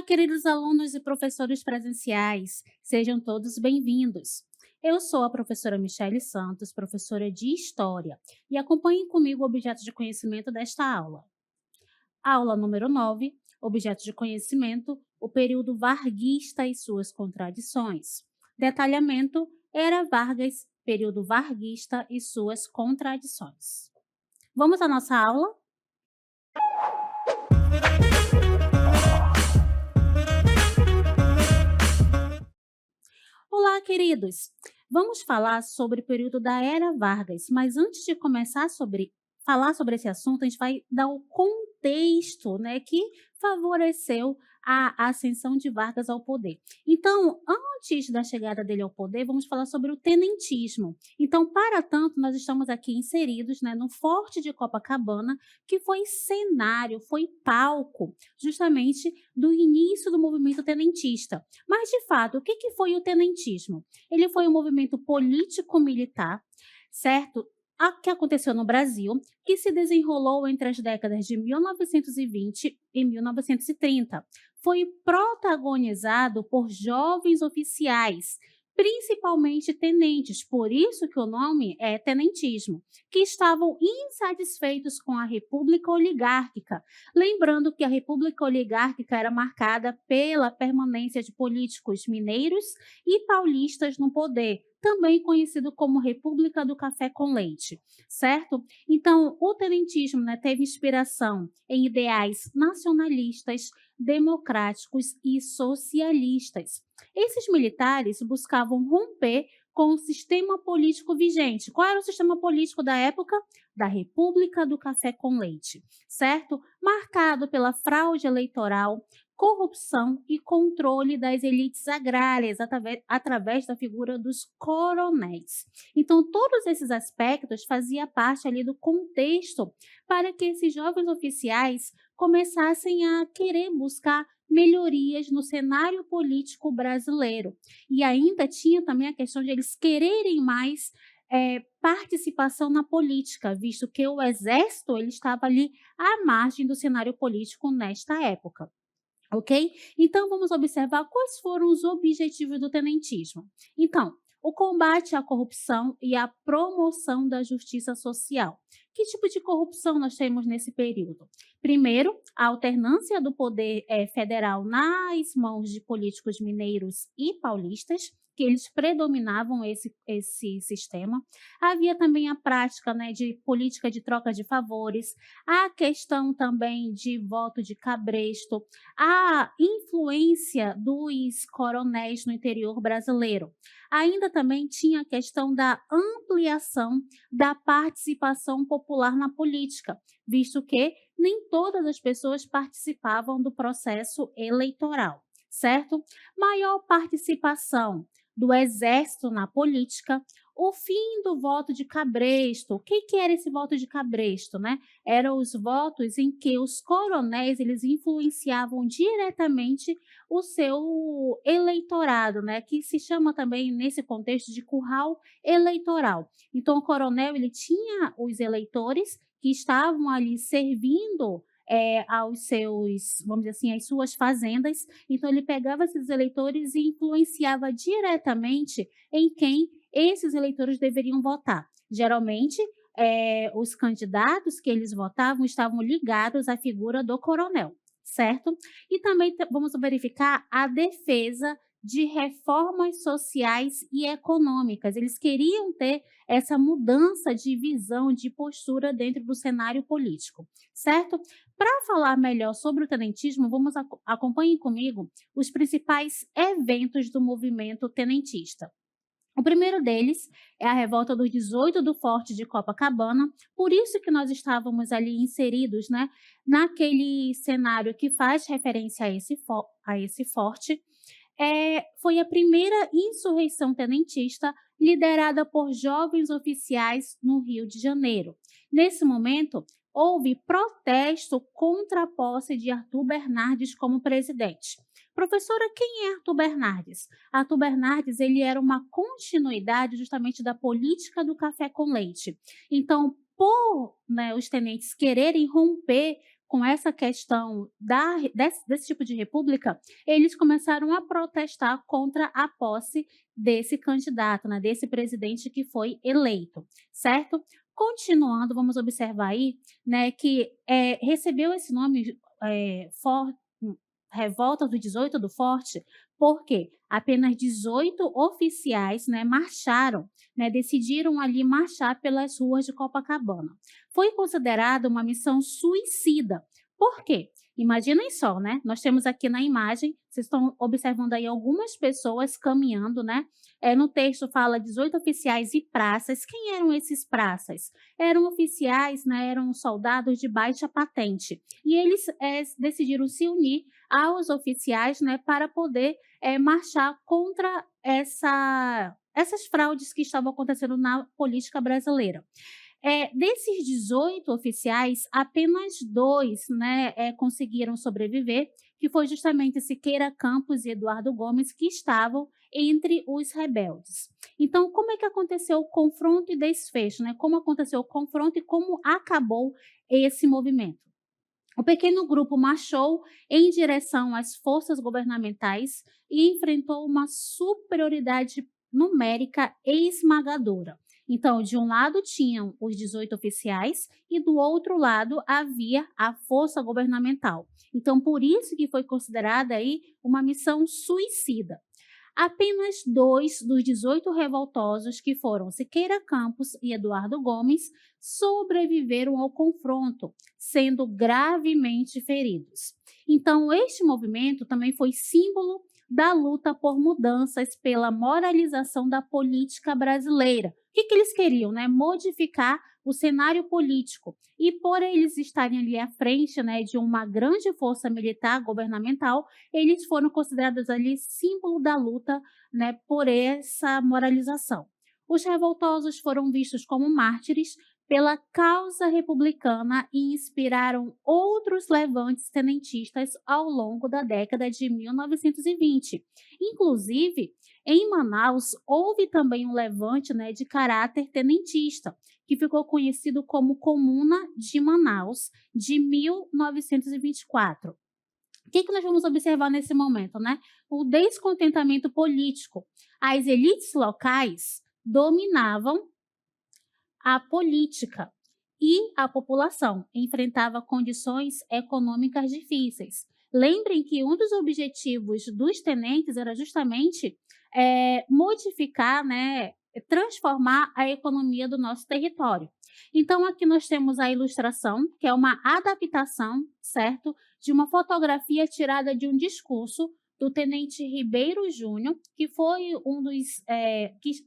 Queridos alunos e professores presenciais, sejam todos bem-vindos. Eu sou a professora Michele Santos, professora de História, e acompanhem comigo o objeto de conhecimento desta aula. Aula número 9, objeto de conhecimento, o período varguista e suas contradições. Detalhamento, era Vargas, período varguista e suas contradições. Vamos à nossa aula? Olá, queridos! Vamos falar sobre o período da Era Vargas, mas antes de começar falar sobre esse assunto, a gente vai dar o contexto, né, que favoreceu a ascensão de Vargas ao poder. Então, antes da chegada dele ao poder, vamos falar sobre o tenentismo. Então, para tanto, nós estamos aqui inseridos, né, no Forte de Copacabana, que foi cenário, foi palco, justamente do início do movimento tenentista. Mas, de fato, o que foi o tenentismo? Ele foi um movimento político-militar, certo? Que aconteceu no Brasil, que se desenrolou entre as décadas de 1920 e 1930. Foi protagonizado por jovens oficiais, principalmente tenentes, por isso que o nome é tenentismo, que estavam insatisfeitos com a República Oligárquica. Lembrando que a República Oligárquica era marcada pela permanência de políticos mineiros e paulistas no poder, também conhecido como República do Café com Leite, certo? Então, o tenentismo, né, teve inspiração em ideais nacionalistas, democráticos e socialistas. Esses militares buscavam romper com o sistema político vigente. Qual era o sistema político da época? Da República do Café com Leite, certo? Marcado pela fraude eleitoral, corrupção e controle das elites agrárias através da figura dos coronéis. Então, todos esses aspectos faziam parte ali do contexto para que esses jovens oficiais começassem a querer buscar melhorias no cenário político brasileiro. E ainda tinha também a questão de eles quererem mais participação na política, visto que o exército ele estava ali à margem do cenário político nesta época. Ok? Então, vamos observar quais foram os objetivos do tenentismo. Então, o combate à corrupção e a promoção da justiça social. Que tipo de corrupção nós temos nesse período? Primeiro, a alternância do poder federal nas mãos de políticos mineiros e paulistas, que eles predominavam esse sistema. Havia também a prática, né, de política de troca de favores, a questão também de voto de cabresto, a influência dos coronéis no interior brasileiro. Ainda também tinha a questão da ampliação da participação popular na política, visto que nem todas as pessoas participavam do processo eleitoral, certo? Maior participação do exército na política, o fim do voto de cabresto. O que era esse voto de cabresto, né? Eram os votos em que os coronéis eles influenciavam diretamente o seu eleitorado, né? Que se chama também nesse contexto de curral eleitoral. Então o coronel ele tinha os eleitores que estavam ali servindo aos seus, vamos dizer assim, às suas fazendas. Então ele pegava esses eleitores e influenciava diretamente em quem esses eleitores deveriam votar. Geralmente, os candidatos que eles votavam estavam ligados à figura do coronel, certo? E também vamos verificar a defesa de reformas sociais e econômicas. Eles queriam ter essa mudança de visão, de postura dentro do cenário político, certo? Para falar melhor sobre o tenentismo, acompanhem comigo os principais eventos do movimento tenentista. O primeiro deles é a revolta do 18 do Forte de Copacabana, por isso que nós estávamos ali inseridos, né, naquele cenário que faz referência a esse forte. Foi a primeira insurreição tenentista liderada por jovens oficiais no Rio de Janeiro. Nesse momento, houve protesto contra a posse de Arthur Bernardes como presidente. Professora, quem é Arthur Bernardes? Arthur Bernardes ele era uma continuidade justamente da política do café com leite. Então, por, né, os tenentes quererem romper com essa questão desse tipo de república, eles começaram a protestar contra a posse desse candidato, né, desse presidente que foi eleito, certo? Continuando, vamos observar aí, né, que recebeu esse nome, Revolta do 18 do Forte, porque apenas 18 oficiais, né, marcharam, né, decidiram ali marchar pelas ruas de Copacabana. Foi considerada uma missão suicida. Por quê? Imaginem só, né? Nós temos aqui na imagem, vocês estão observando aí algumas pessoas caminhando, né? No texto fala 18 oficiais e praças. Quem eram esses praças? Eram oficiais, né? Eram soldados de baixa patente. E eles decidiram se unir aos oficiais, né? Para poder marchar contra essas fraudes que estavam acontecendo na política brasileira. Desses 18 oficiais, apenas 2, né, conseguiram sobreviver, que foi justamente Siqueira Campos e Eduardo Gomes, que estavam entre os rebeldes. Então, como é que aconteceu o confronto e desfecho, né? Como aconteceu o confronto e como acabou esse movimento? O pequeno grupo marchou em direção às forças governamentais e enfrentou uma superioridade numérica esmagadora. Então, de um lado tinham os 18 oficiais e do outro lado havia a força governamental. Então, por isso que foi considerada aí uma missão suicida. Apenas 2 dos 18 revoltosos, que foram Siqueira Campos e Eduardo Gomes, sobreviveram ao confronto, sendo gravemente feridos. Então, este movimento também foi símbolo da luta por mudanças pela moralização da política brasileira. O que eles queriam, né? Modificar o cenário político. E por eles estarem ali à frente, né, de uma grande força militar governamental, eles foram considerados ali símbolo da luta, né, por essa moralização. Os revoltosos foram vistos como mártires pela causa republicana e inspiraram outros levantes tenentistas ao longo da década de 1920. Inclusive, em Manaus, houve também um levante, né, de caráter tenentista, que ficou conhecido como Comuna de Manaus, de 1924. O que nós vamos observar nesse momento, né? O descontentamento político. As elites locais dominavam a política e a população enfrentava condições econômicas difíceis. Lembrem que um dos objetivos dos tenentes era justamente modificar, né, transformar a economia do nosso território. Então, aqui nós temos a ilustração, que é uma adaptação, certo, de uma fotografia tirada de um discurso do tenente Ribeiro Júnior, que foi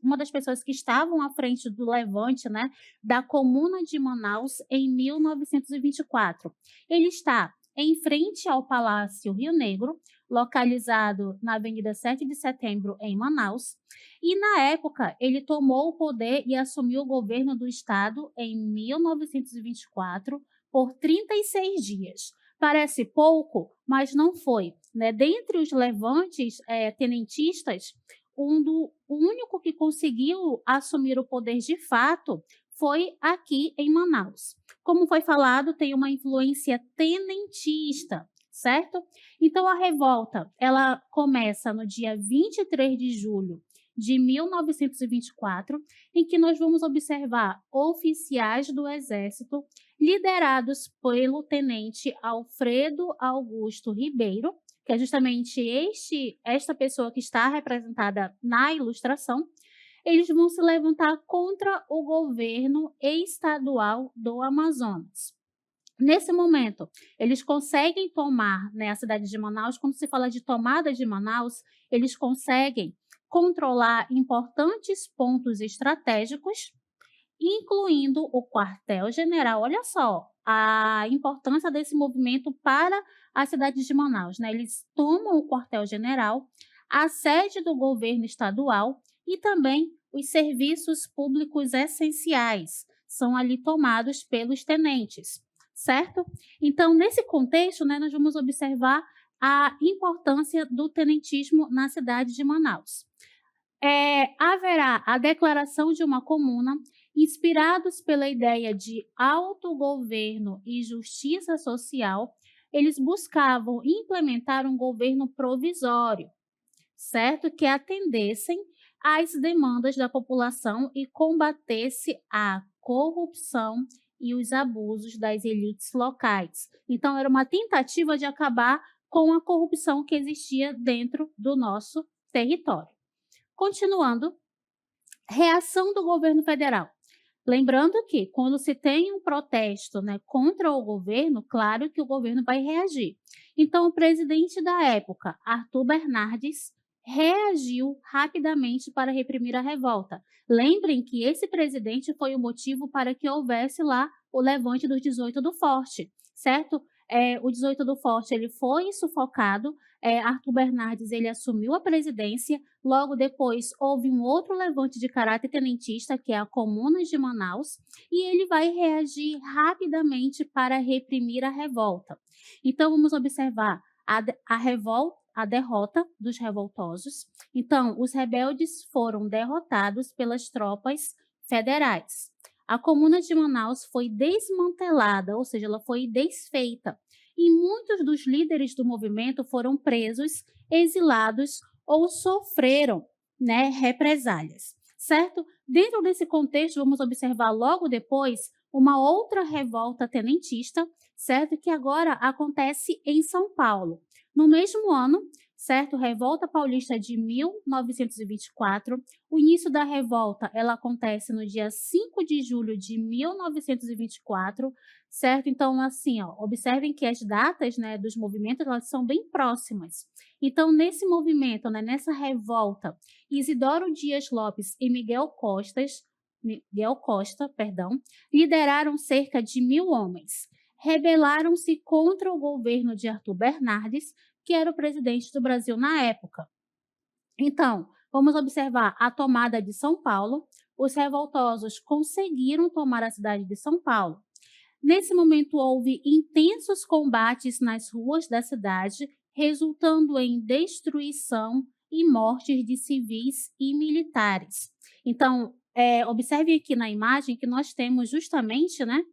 uma das pessoas que estavam à frente do levante, né, da Comuna de Manaus em 1924. Ele está em frente ao Palácio Rio Negro, localizado na Avenida 7 de Setembro, em Manaus, e na época ele tomou o poder e assumiu o governo do estado em 1924 por 36 dias. Parece pouco, mas não foi, né? Dentre os levantes tenentistas, o único que conseguiu assumir o poder de fato foi aqui em Manaus. Como foi falado, tem uma influência tenentista, certo? Então, a revolta, ela começa no dia 23 de julho de 1924, em que nós vamos observar oficiais do Exército liderados pelo tenente Alfredo Augusto Ribeiro, que é justamente esta pessoa que está representada na ilustração. Eles vão se levantar contra o governo estadual do Amazonas. Nesse momento, eles conseguem tomar, né, a cidade de Manaus. Quando se fala de tomada de Manaus, eles conseguem controlar importantes pontos estratégicos, incluindo o quartel-general. Olha só a importância desse movimento para a cidade de Manaus, né? Eles tomam o quartel-general, a sede do governo estadual e também os serviços públicos essenciais são ali tomados pelos tenentes, certo? Então, nesse contexto, né, nós vamos observar a importância do tenentismo na cidade de Manaus. Haverá a declaração de uma comuna Inspirados pela ideia de autogoverno e justiça social, eles buscavam implementar um governo provisório, certo? Que atendessem às demandas da população e combatesse a corrupção e os abusos das elites locais. Então, era uma tentativa de acabar com a corrupção que existia dentro do nosso território. Continuando, reação do governo federal. Lembrando que quando se tem um protesto, né, contra o governo, claro que o governo vai reagir. Então, o presidente da época, Arthur Bernardes, reagiu rapidamente para reprimir a revolta. Lembrem que esse presidente foi o motivo para que houvesse lá o levante dos 18 do Forte, certo? O 18 do Forte ele foi sufocado, Arthur Bernardes ele assumiu a presidência. Logo depois, houve um outro levante de caráter tenentista, que é a Comuna de Manaus, e ele vai reagir rapidamente para reprimir a revolta. Então, vamos observar a derrota dos revoltosos. Então, os rebeldes foram derrotados pelas tropas federais. A Comuna de Manaus foi desmantelada, ou seja, ela foi desfeita. E muitos dos líderes do movimento foram presos, exilados ou sofreram, né, represálias, certo? Dentro desse contexto, vamos observar logo depois uma outra revolta tenentista, certo? Que agora acontece em São Paulo. No mesmo ano, certo? Revolta Paulista de 1924. O início da revolta, ela acontece no dia 5 de julho de 1924, certo? Então, assim, ó, observem que as datas, né, dos movimentos, elas são bem próximas. Então, nesse movimento, né, nessa revolta, Isidoro Dias Lopes e Miguel Costa, perdão, lideraram cerca de 1.000 homens. Rebelaram-se contra o governo de Arthur Bernardes, que era o presidente do Brasil na época. Então, vamos observar a tomada de São Paulo. Os revoltosos conseguiram tomar a cidade de São Paulo. Nesse momento, houve intensos combates nas ruas da cidade, resultando em destruição e mortes de civis e militares. Então, observe aqui na imagem que nós temos justamente, né,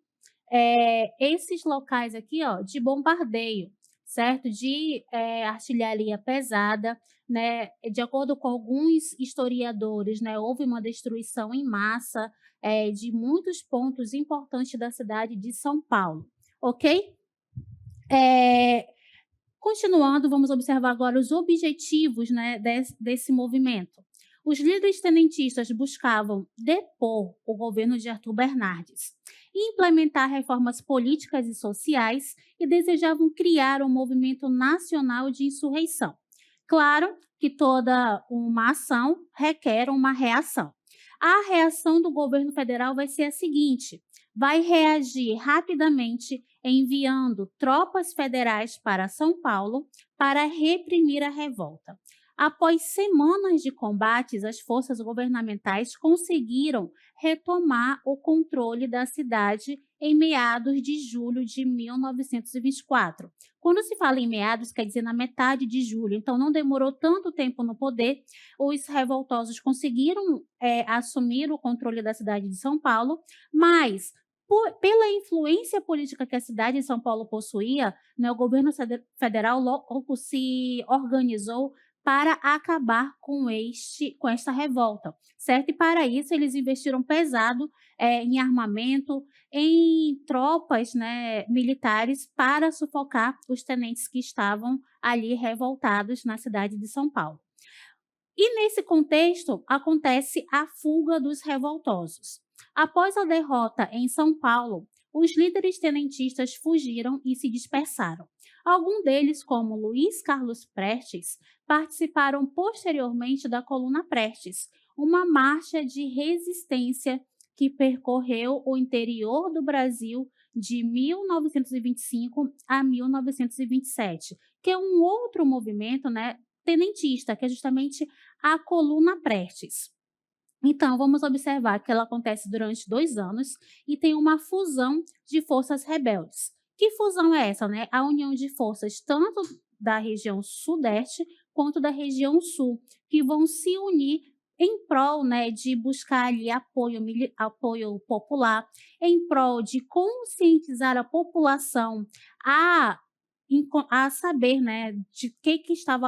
esses locais aqui, ó, de bombardeio, certo? De artilharia pesada, né? De acordo com alguns historiadores, né, houve uma destruição em massa de muitos pontos importantes da cidade de São Paulo, ok? Continuando, vamos observar agora os objetivos, né, desse movimento. Os líderes tenentistas buscavam depor o governo de Arthur Bernardes, implementar reformas políticas e sociais e desejavam criar um movimento nacional de insurreição. Claro que toda uma ação requer uma reação. A reação do governo federal vai ser a seguinte: vai reagir rapidamente enviando tropas federais para São Paulo para reprimir a revolta. Após semanas de combates, as forças governamentais conseguiram retomar o controle da cidade em meados de julho de 1924. Quando se fala em meados, quer dizer na metade de julho, então não demorou tanto tempo no poder. Os revoltosos conseguiram assumir o controle da cidade de São Paulo, mas pela influência política que a cidade de São Paulo possuía, né, o governo federal logo se organizou para acabar com esta revolta, certo? E para isso eles investiram pesado em armamento, em tropas, né, militares para sufocar os tenentes que estavam ali revoltados na cidade de São Paulo. E nesse contexto acontece a fuga dos revoltosos. Após a derrota em São Paulo, os líderes tenentistas fugiram e se dispersaram. Alguns deles, como Luiz Carlos Prestes, participaram posteriormente da Coluna Prestes, uma marcha de resistência que percorreu o interior do Brasil de 1925 a 1927, que é um outro movimento, né, tenentista, que é justamente a Coluna Prestes. Então, vamos observar que ela acontece durante 2 anos e tem uma fusão de forças rebeldes. Que fusão é essa, né? A união de forças tanto da região sudeste quanto da região sul, que vão se unir em prol, né, de buscar ali apoio popular, em prol de conscientizar a população a a saber, né,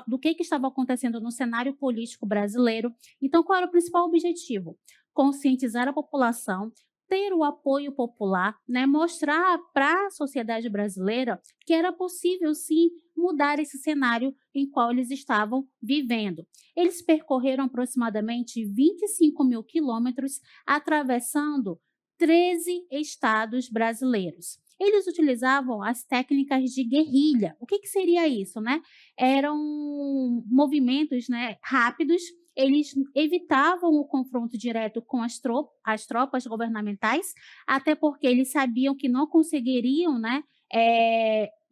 do que estava acontecendo no cenário político brasileiro. Então, qual era o principal objetivo? Conscientizar a população, ter o apoio popular, né, mostrar para a sociedade brasileira que era possível sim mudar esse cenário em qual eles estavam vivendo. Eles percorreram aproximadamente 25 mil quilômetros, atravessando 13 estados brasileiros. Eles utilizavam as técnicas de guerrilha. O que, que seria isso, né? Eram movimentos, né, rápidos. Eles evitavam o confronto direto com as tropas governamentais, até porque eles sabiam que não conseguiriam, né,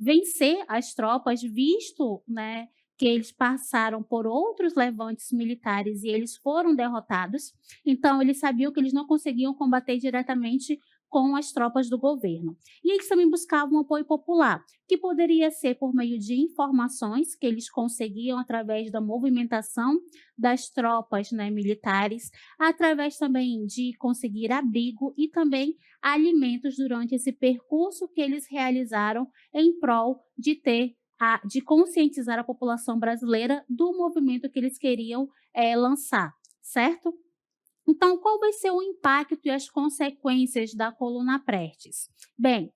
vencer as tropas, visto, né, que eles passaram por outros levantes militares e eles foram derrotados. Então, eles sabiam que eles não conseguiam combater diretamente com as tropas do governo. E eles também buscavam apoio popular, que poderia ser por meio de informações que eles conseguiam através da movimentação das tropas, né, militares, através também de conseguir abrigo e também alimentos durante esse percurso que eles realizaram em prol de de conscientizar a população brasileira do movimento que eles queriam lançar, certo? Então, qual vai ser o impacto e as consequências da coluna Prestes? Bem,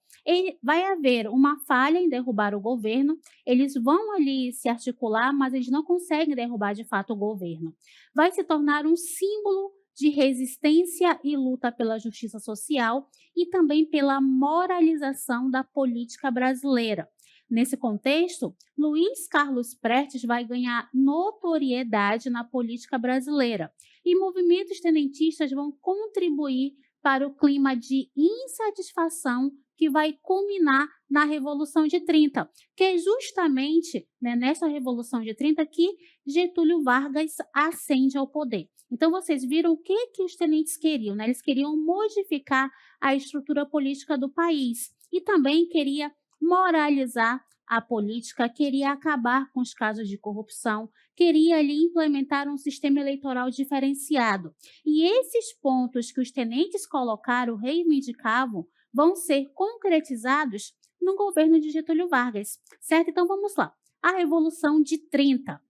vai haver uma falha em derrubar o governo, eles vão ali se articular, mas eles não conseguem derrubar de fato o governo. Vai se tornar um símbolo de resistência e luta pela justiça social e também pela moralização da política brasileira. Nesse contexto, Luiz Carlos Prestes vai ganhar notoriedade na política brasileira e movimentos tenentistas vão contribuir para o clima de insatisfação que vai culminar na Revolução de 30, que é justamente, né, nessa Revolução de 30 que Getúlio Vargas ascende ao poder. Então, vocês viram o que os tenentes queriam, né? Eles queriam modificar a estrutura política do país e também queria moralizar a política, queria acabar com os casos de corrupção, queria ali implementar um sistema eleitoral diferenciado. E esses pontos que os tenentes colocaram, reivindicavam, vão ser concretizados no governo de Getúlio Vargas, certo? Então vamos lá. A Revolução de 30.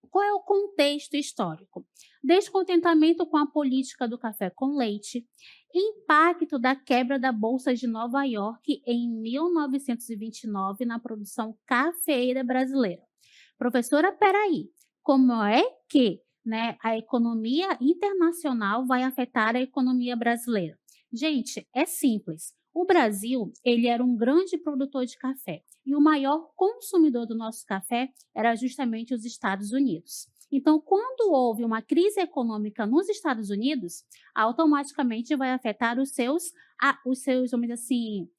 Qual é o contexto histórico? Descontentamento com a política do café com leite, impacto da quebra da Bolsa de Nova York em 1929 na produção cafeeira brasileira. Professora, peraí, como é que, né, a economia internacional vai afetar a economia brasileira? Gente, é simples. O Brasil, ele era um grande produtor de café e o maior consumidor do nosso café era justamente os Estados Unidos. Então, quando houve uma crise econômica nos Estados Unidos, automaticamente vai afetar os seus, vamos dizer assim,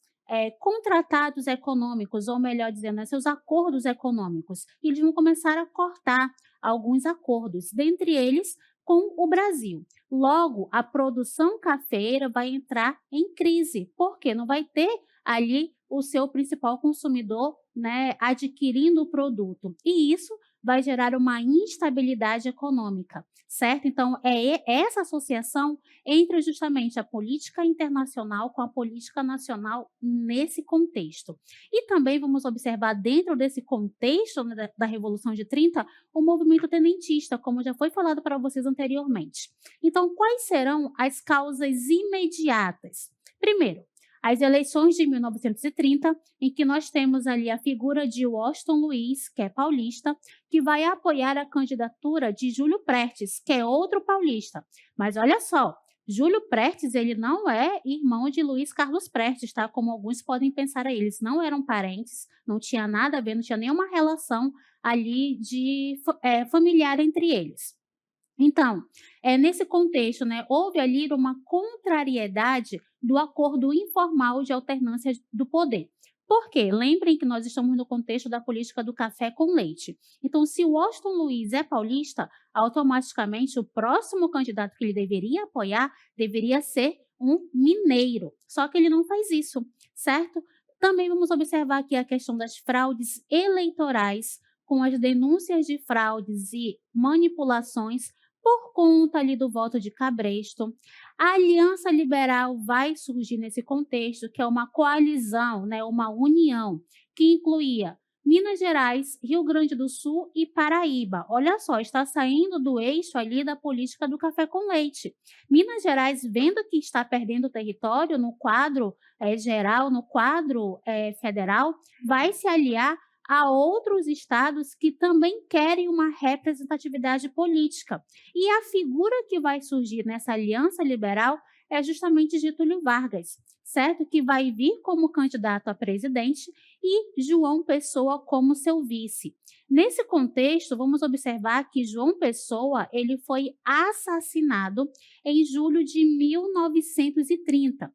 contratados econômicos, ou melhor dizendo, né, seus acordos econômicos. E eles vão começar a cortar alguns acordos, dentre eles com o Brasil. Logo, a produção cafeeira vai entrar em crise, porque não vai ter ali o seu principal consumidor, né, adquirindo o produto. E isso vai gerar uma instabilidade econômica, certo? Então, essa associação entre justamente a política internacional com a política nacional nesse contexto. E também vamos observar dentro desse contexto, né, da Revolução de 30, o movimento tenentista, como já foi falado para vocês anteriormente. Então, quais serão as causas imediatas? Primeiro, as eleições de 1930, em que nós temos ali a figura de Washington Luiz, que é paulista, que vai apoiar a candidatura de Júlio Prestes, que é outro paulista. Mas olha só, Júlio Prestes, ele não é irmão de Luiz Carlos Prestes, tá? Como alguns podem pensar aí, eles não eram parentes, não tinha nada a ver, não tinha nenhuma relação ali familiar entre eles. Então, nesse contexto, né, houve ali uma contrariedade do acordo informal de alternância do poder. Por quê? Lembrem que nós estamos no contexto da política do café com leite. Então, se o Washington Luiz é paulista, automaticamente o próximo candidato que ele deveria apoiar deveria ser um mineiro. Só que ele não faz isso, certo? Também vamos observar aqui a questão das fraudes eleitorais, com as denúncias de fraudes e manipulações por conta ali do voto de cabresto. A Aliança Liberal vai surgir nesse contexto, que é uma coalizão, né, uma união, que incluía Minas Gerais, Rio Grande do Sul e Paraíba. Olha só, está saindo do eixo ali da política do café com leite. Minas Gerais, vendo que está perdendo território no quadro geral, no quadro federal, vai se aliar a outros estados que também querem uma representatividade política. E a figura que vai surgir nessa aliança liberal é justamente Getúlio Vargas, certo? Que vai vir como candidato a presidente e João Pessoa como seu vice. Nesse contexto, vamos observar que João Pessoa ele foi assassinado em julho de 1930.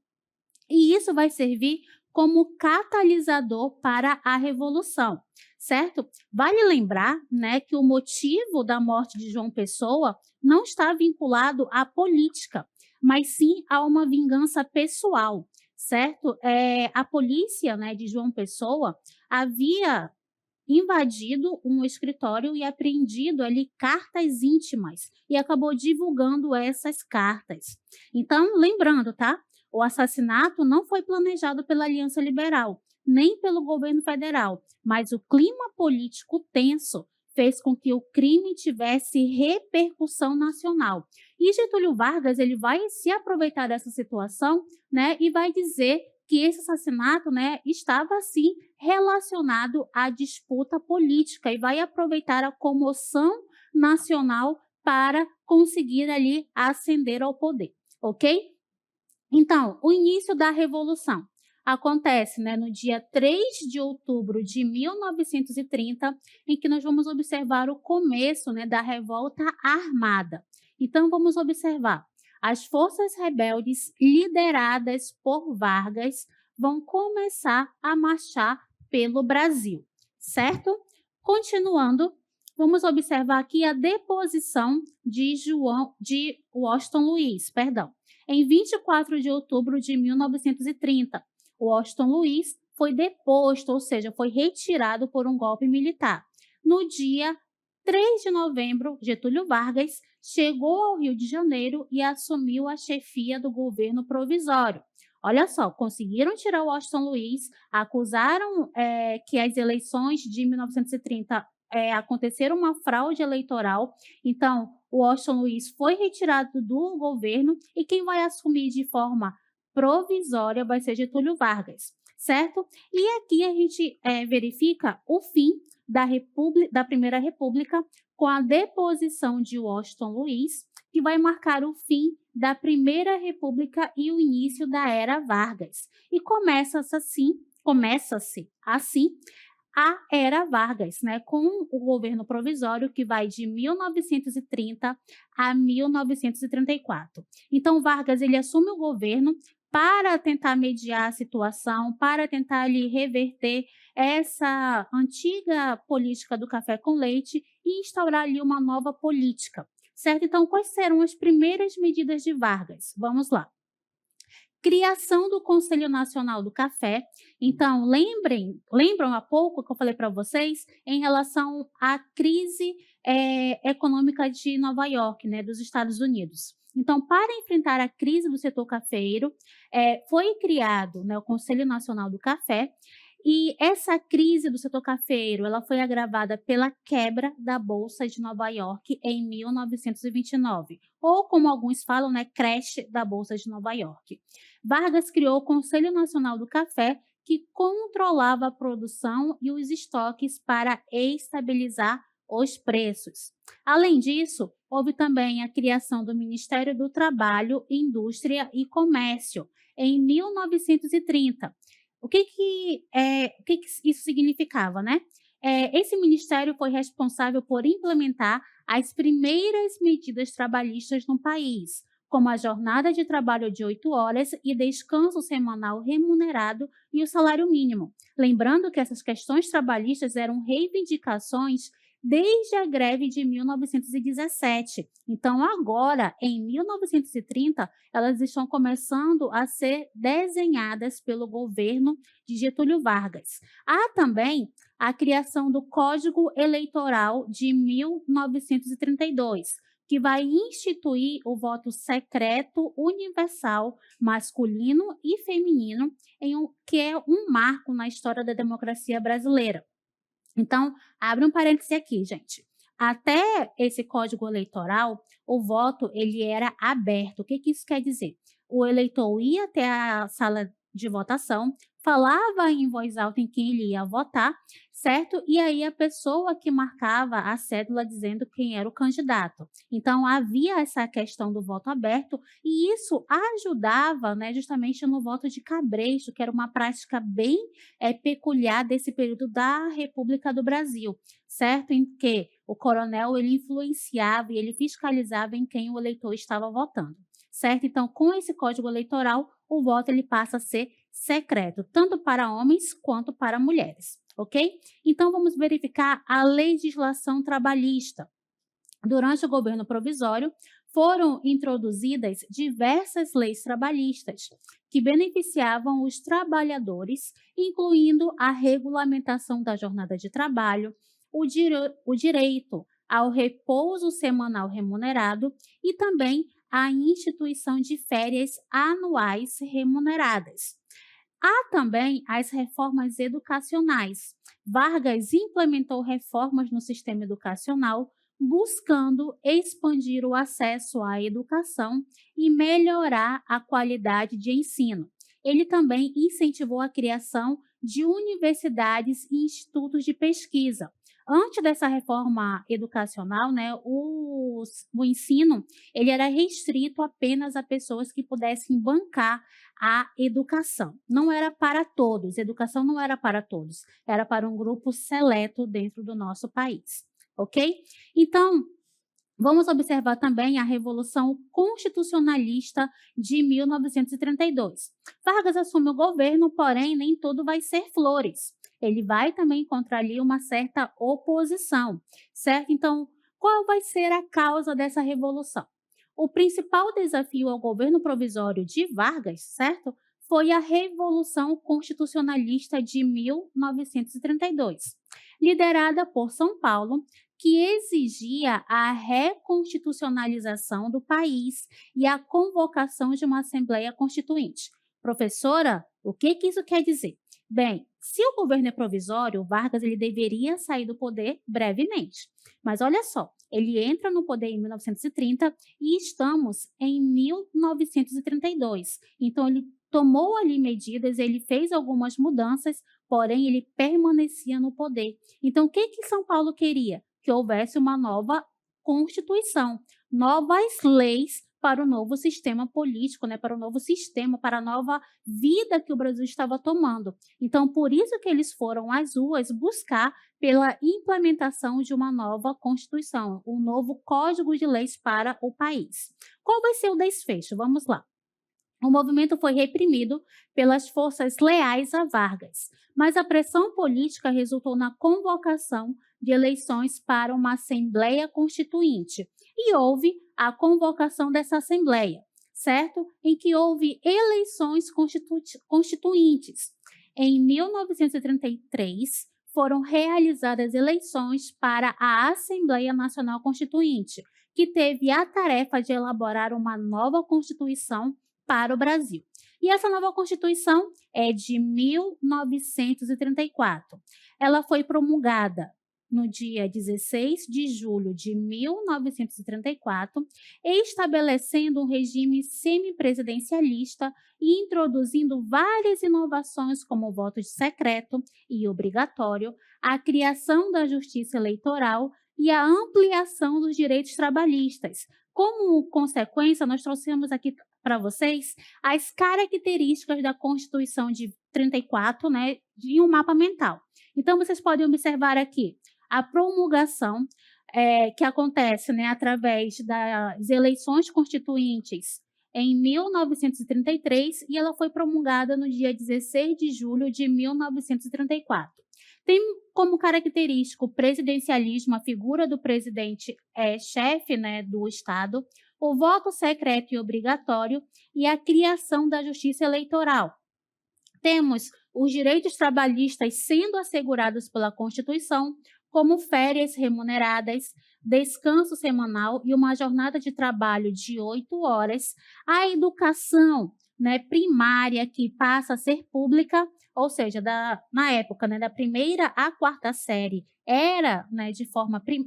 E isso vai servir como catalisador para a revolução, certo? Vale lembrar, né, que o motivo da morte de João Pessoa não está vinculado à política, mas sim a uma vingança pessoal, certo? A polícia, né, de João Pessoa havia invadido um escritório e apreendido ali cartas íntimas e acabou divulgando essas cartas. Então, lembrando, tá? O assassinato não foi planejado pela Aliança Liberal, nem pelo governo federal, mas o clima político tenso fez com que o crime tivesse repercussão nacional. E Getúlio Vargas ele vai se aproveitar dessa situação, né, e vai dizer que esse assassinato, né, estava assim relacionado à disputa política e vai aproveitar a comoção nacional para conseguir ali ascender ao poder, ok? Então, o início da Revolução acontece, né, no dia 3 de outubro de 1930, em que nós vamos observar o começo, né, da revolta armada. Então, vamos observar. As forças rebeldes, lideradas por Vargas, vão começar a marchar pelo Brasil, certo? Continuando, vamos observar aqui a deposição de Washington Luiz, perdão. Em 24 de outubro de 1930, Washington Luiz foi deposto, ou seja, foi retirado por um golpe militar. No dia 3 de novembro, Getúlio Vargas chegou ao Rio de Janeiro e assumiu a chefia do governo provisório. Olha só, conseguiram tirar Washington Luiz, acusaram que as eleições de 1930 aconteceram uma fraude eleitoral. Então, Washington Luiz foi retirado do governo e quem vai assumir de forma provisória vai ser Getúlio Vargas, certo? E aqui a gente verifica o fim da Primeira República com a deposição de Washington Luiz, que vai marcar o fim da Primeira República e o início da Era Vargas. E começa-se assim a Era Vargas, né, com o governo provisório que vai de 1930 a 1934. Então, Vargas ele assume o governo para tentar mediar a situação, para tentar ali reverter essa antiga política do café com leite e instaurar ali uma nova política, certo? Então, quais serão as primeiras medidas de Vargas? Vamos lá. Criação do Conselho Nacional do Café. Então, lembram há pouco que eu falei para vocês em relação à crise econômica de Nova York, né, dos Estados Unidos. Então, para enfrentar a crise do setor cafeiro, foi criado, né, o Conselho Nacional do Café, e essa crise do setor cafeiro, ela foi agravada pela quebra da Bolsa de Nova York em 1929, ou como alguns falam, né, crash da Bolsa de Nova York. Vargas criou o Conselho Nacional do Café, que controlava a produção e os estoques para estabilizar os preços. Além disso, houve também a criação do Ministério do Trabalho, Indústria e Comércio, em 1930. O que isso significava, né? Esse ministério foi responsável por implementar as primeiras medidas trabalhistas no país, como a jornada de trabalho de 8 horas e descanso semanal remunerado e o salário mínimo. Lembrando que essas questões trabalhistas eram reivindicações desde a greve de 1917. Então, agora, em 1930, elas estão começando a ser desenhadas pelo governo de Getúlio Vargas. Há também a criação do Código Eleitoral de 1932, que vai instituir o voto secreto universal masculino e feminino, que é um marco na história da democracia brasileira. Então, abre um parêntese aqui, gente. Até esse Código Eleitoral, o voto ele era aberto. O que que isso quer dizer? O eleitor ia até a sala de votação, falava em voz alta em quem ele ia votar, certo? E aí a pessoa que marcava a cédula dizendo quem era o candidato. Então havia essa questão do voto aberto e isso ajudava, né, justamente no voto de cabresto, que era uma prática bem peculiar desse período da República do Brasil, certo? Em que o coronel ele influenciava e ele fiscalizava em quem o eleitor estava votando, certo? Então, com esse Código Eleitoral, o voto ele passa a ser secreto, tanto para homens quanto para mulheres, ok? Então, vamos verificar a legislação trabalhista. Durante o governo provisório, foram introduzidas diversas leis trabalhistas que beneficiavam os trabalhadores, incluindo a regulamentação da jornada de trabalho, o direito ao repouso semanal remunerado e também a instituição de férias anuais remuneradas. Há também as reformas educacionais. Vargas implementou reformas no sistema educacional, buscando expandir o acesso à educação e melhorar a qualidade de ensino. Ele também incentivou a criação de universidades e institutos de pesquisa. Antes dessa reforma educacional, né, o ensino ele era restrito apenas a pessoas que pudessem bancar a educação. Não era para todos, educação não era para todos, era para um grupo seleto dentro do nosso país, ok? Então, vamos observar também a Revolução Constitucionalista de 1932. Vargas assume o governo, porém nem tudo vai ser flores. Ele vai também encontrar ali uma certa oposição, certo? Então, qual vai ser a causa dessa revolução? O principal desafio ao governo provisório de Vargas, certo? Foi a Revolução Constitucionalista de 1932, liderada por São Paulo, que exigia a reconstitucionalização do país e a convocação de uma Assembleia Constituinte. Professora, o que isso quer dizer? Bem, se o governo é provisório, Vargas ele deveria sair do poder brevemente. Mas olha só, ele entra no poder em 1930 e estamos em 1932. Então, ele tomou ali medidas, ele fez algumas mudanças, porém, ele permanecia no poder. Então, o que São Paulo queria? Que houvesse uma nova Constituição, novas leis para o novo sistema político, né, para o novo sistema, para a nova vida que o Brasil estava tomando. Então, por isso que eles foram às ruas buscar pela implementação de uma nova Constituição, um novo Código de Leis para o país. Qual vai ser o desfecho? Vamos lá. O movimento foi reprimido pelas forças leais a Vargas, mas a pressão política resultou na convocação de eleições para uma Assembleia Constituinte e houve a convocação dessa Assembleia, certo? Em que houve eleições constituintes. Em 1933, foram realizadas eleições para a Assembleia Nacional Constituinte, que teve a tarefa de elaborar uma nova Constituição para o Brasil. E essa nova Constituição é de 1934. Ela foi promulgada no dia 16 de julho de 1934, estabelecendo um regime semipresidencialista e introduzindo várias inovações como o voto secreto e obrigatório, a criação da justiça eleitoral e a ampliação dos direitos trabalhistas. Como consequência, nós trouxemos aqui para vocês as características da Constituição de 34, né, de um mapa mental. Então, vocês podem observar aqui a promulgação que acontece, né, através das eleições constituintes em 1933 e ela foi promulgada no dia 16 de julho de 1934. Tem como característico o presidencialismo, a figura do presidente chefe, né, do Estado, o voto secreto e obrigatório e a criação da justiça eleitoral. Temos os direitos trabalhistas sendo assegurados pela Constituição, como férias remuneradas, descanso semanal e uma jornada de trabalho de 8 horas, a educação, né, primária, que passa a ser pública, ou seja, na época, né, da primeira à quarta série, era, né,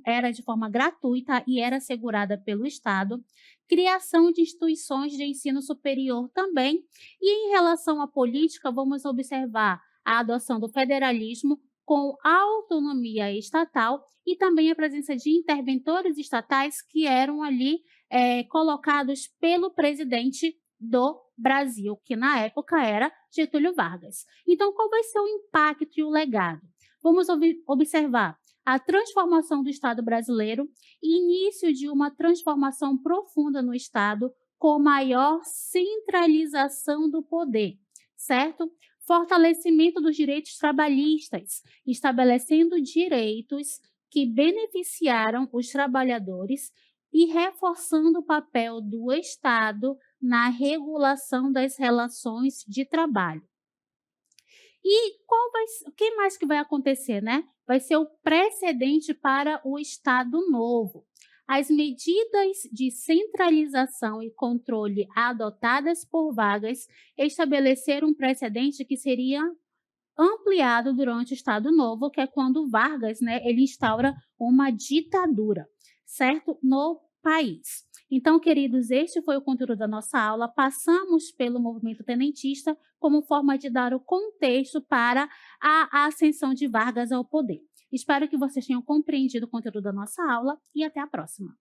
era de forma gratuita e era assegurada pelo Estado. Criação de instituições de ensino superior também. E em relação à política, vamos observar a adoção do federalismo com autonomia estatal e também a presença de interventores estatais que eram ali colocados pelo presidente do Brasil, que na época era Getúlio Vargas. Então, qual vai ser o impacto e o legado? Vamos observar a transformação do Estado brasileiro e início de uma transformação profunda no Estado com maior centralização do poder, certo? Fortalecimento dos direitos trabalhistas, estabelecendo direitos que beneficiaram os trabalhadores e reforçando o papel do Estado na regulação das relações de trabalho. E o que mais que vai acontecer, né? Vai ser o precedente para o Estado Novo. As medidas de centralização e controle adotadas por Vargas estabeleceram um precedente que seria ampliado durante o Estado Novo, que é quando Vargas, né, ele instaura uma ditadura, certo? No país. Então, queridos, este foi o conteúdo da nossa aula. Passamos pelo movimento tenentista como forma de dar o contexto para a ascensão de Vargas ao poder. Espero que vocês tenham compreendido o conteúdo da nossa aula e até a próxima.